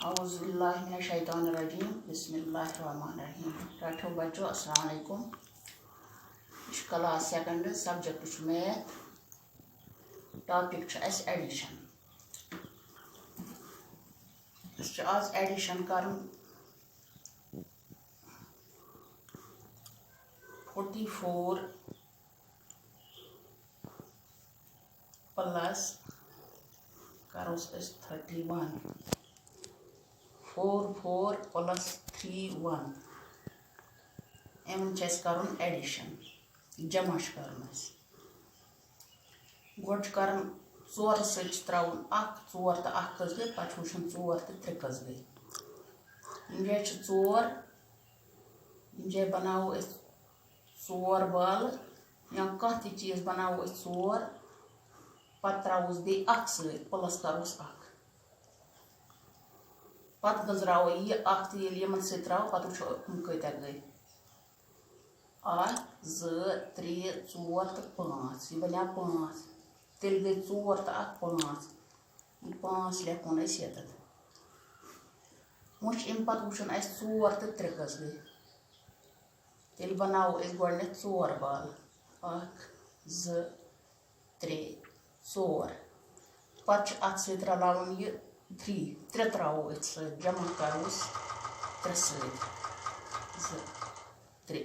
औज़ुबिल्लाहिमिनश्शैतानिर्रजीम बिस्मिल्लाहिर्रहमानिर्रहीम। राठो बच्चों अस्सलाम वालेकुम। Class second subject math, topic addition. आज एडिशन कर 44 प्लस करोस 31 44 प्लस 31 एमन करन एडिशन जमा कर गोड कर 4 सच त्राउन 4 तो 1 कस गई पे वुचन 4 तो 3 कस गई इन जाए 4 इन जाए बनावो 4 बाल या कह चीज बनावो 4 पत त्रावोस बे 1 सत प्लस करोस 1 पत गजरावो ये 1 तो ये यमन सत त्राव पत वुचो कत्या गई 1 2 3 4 तो 5 ये बना 5 तेल गई 4 तो 1 5 ये 5 लेखन ये वुच अम पे वुचन 4 तो 3 कस गई तेल बनावो गोडने 4 बाल 1 2 3 4 पत अत सत रलावन ये 3 त्रावो जमा करोस 3 सत 2 3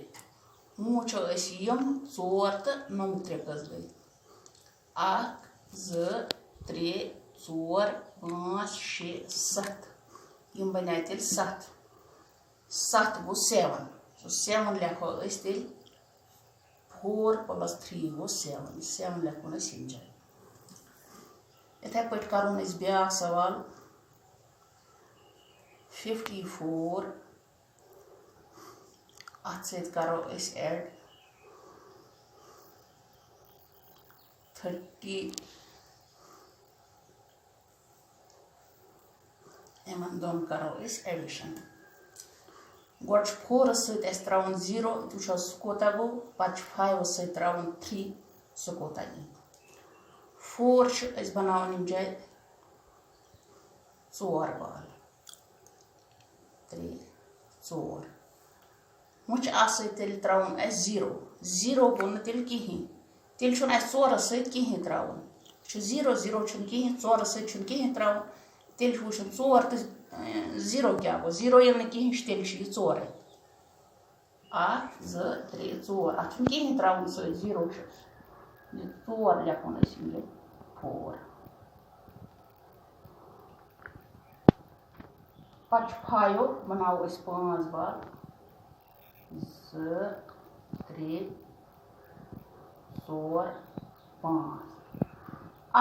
वुचो यम 4 तो 9 3 कस गई 1 2 3 4 5 6 7 यम बना तेल 7 7 गो 7 7 लेखो तेल 4 प्लस 3 गो 7 7 लेखन इन जाए इथे पे करोन ब्या सवाल 54 अत सत करो ऐड 30 एमन दोन करो एडिशन गोड 4 सत त्रावन 0 वो कोता गो पत 5 सत त्रावन 3 सह कोता यी 4 बनावन इन जाए 4 बाल 3 4 वुच तेल त्रावन 0 0 गो न तेल कहीं तेल 4 सत कहीं त्रावन 0 0 कहीं 4 सत कहीं त्रावन तेल वुचन 4 तो 0 क्या गो 0 ये कहीं तेल 4 1 2 3 4 अत कहीं त्रावन 0 4 लेखन 4 पत 5 बनावो 5 बाल 2 3 4 5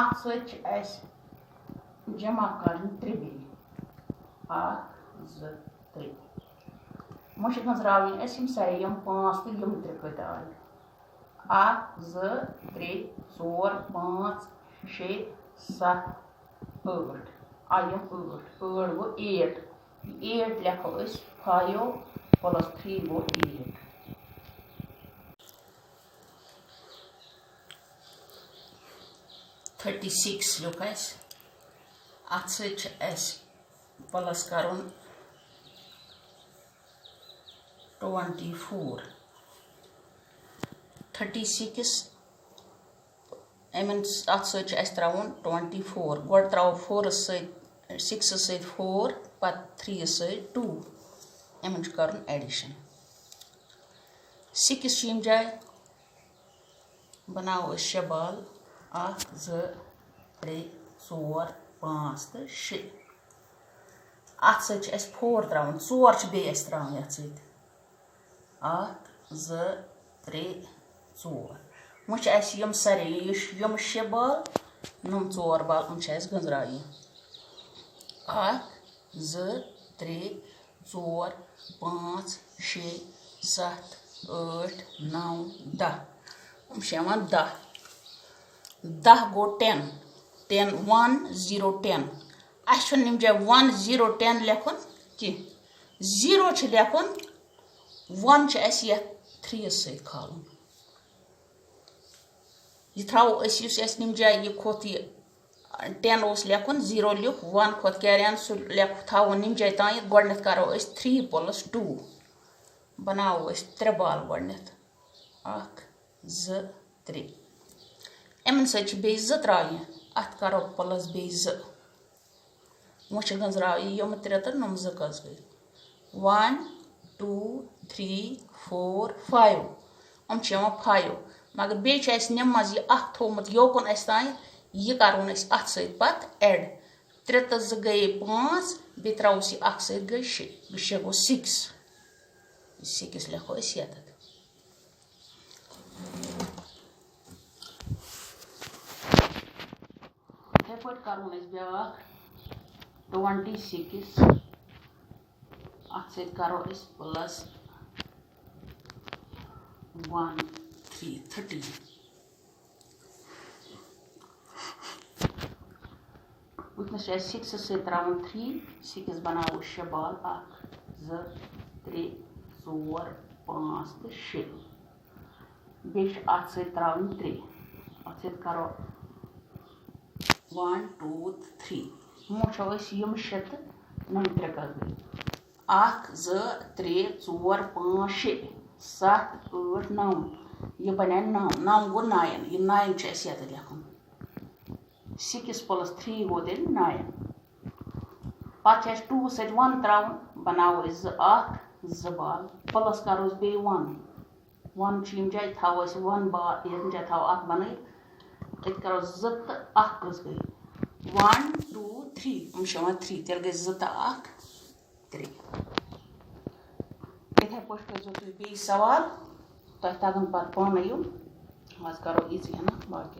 अत सत जमा कर 3 बे 1 2 3 मुझे गजरावन सारे यम 5 तो यम 3 कत आए 1 2 3 4 5 6 7 8 आयम 8 गो 8 लेखो 5 प्लस 3 गो 8 36 लिख अत प्लस कर 24 36 एमन अत त्रावन 24 गोड त्रावो 4 6 सत 4 पत 3 सत 2 एमन कर एडिशन 6 जाए बनावो 6 बाल 1 2 3 4 5 तो 6 अत 4 त्रावन 4 बे त्रावन ये 1 2 3 4 वुच यम सारे यम 6 बाल नम 4 बाल हम गजराय 1 2 3 4 5 6 7 8 9 10 हम 10 गो 10 10 1 0 10 अम जाए 1 0 10 लेखन कह 0 लेखन 1 ये 3 सत खालन यह थो निम जाए यह खोत 10 ओस लेखुन 0 लिख 1 खोत कैरियन सु लेख थावन निम जाय तान गोडनेथ करो 3 + 2 बनाओ 3 बाल गोडनेथ 1 2 3 एमन सच बे 2 त्राय अत करो प्लस बे 2 वच गंजराव यम 3 तो नम 2 कस गई 1 2 3 4 5 हम 5 मगर बे निम मज अख थोमुत योकुन अस तान यह करोन अत सत एड 3 तो 2 गए 5 बे त्रोस यह अख सत गई 6 गो 6 लिखो ये पे करोन ब्या 26 अत सत करो प्लस 1 3 30 वुनस 6 सत त्रावन 3 6 बनाओ 6 बाल 1 2 3 4 5 तो 6 बे अत सत त्रावन 3 अत सत करो 1 2 3 मुछो यम 6 तो नम 3 कस गई 1 2 3 4 5 6 7 8 9 यह बन 9 गो 9 यह 9 ये लेखन 6 + 3 गो तेल 9 पे 2 सत 1 त्रावन बनाओ 2 बाल प्लस करो बे 1 जाय थो 1 बाल ये जाय थो अख बन ये करो 2 तो 1 कस गई 1 2 3 हम 3 तेल गई 2 तो 1 3 इथे पे बे सवाल तुम तगन पे पान यम करो इजी है ना बाकी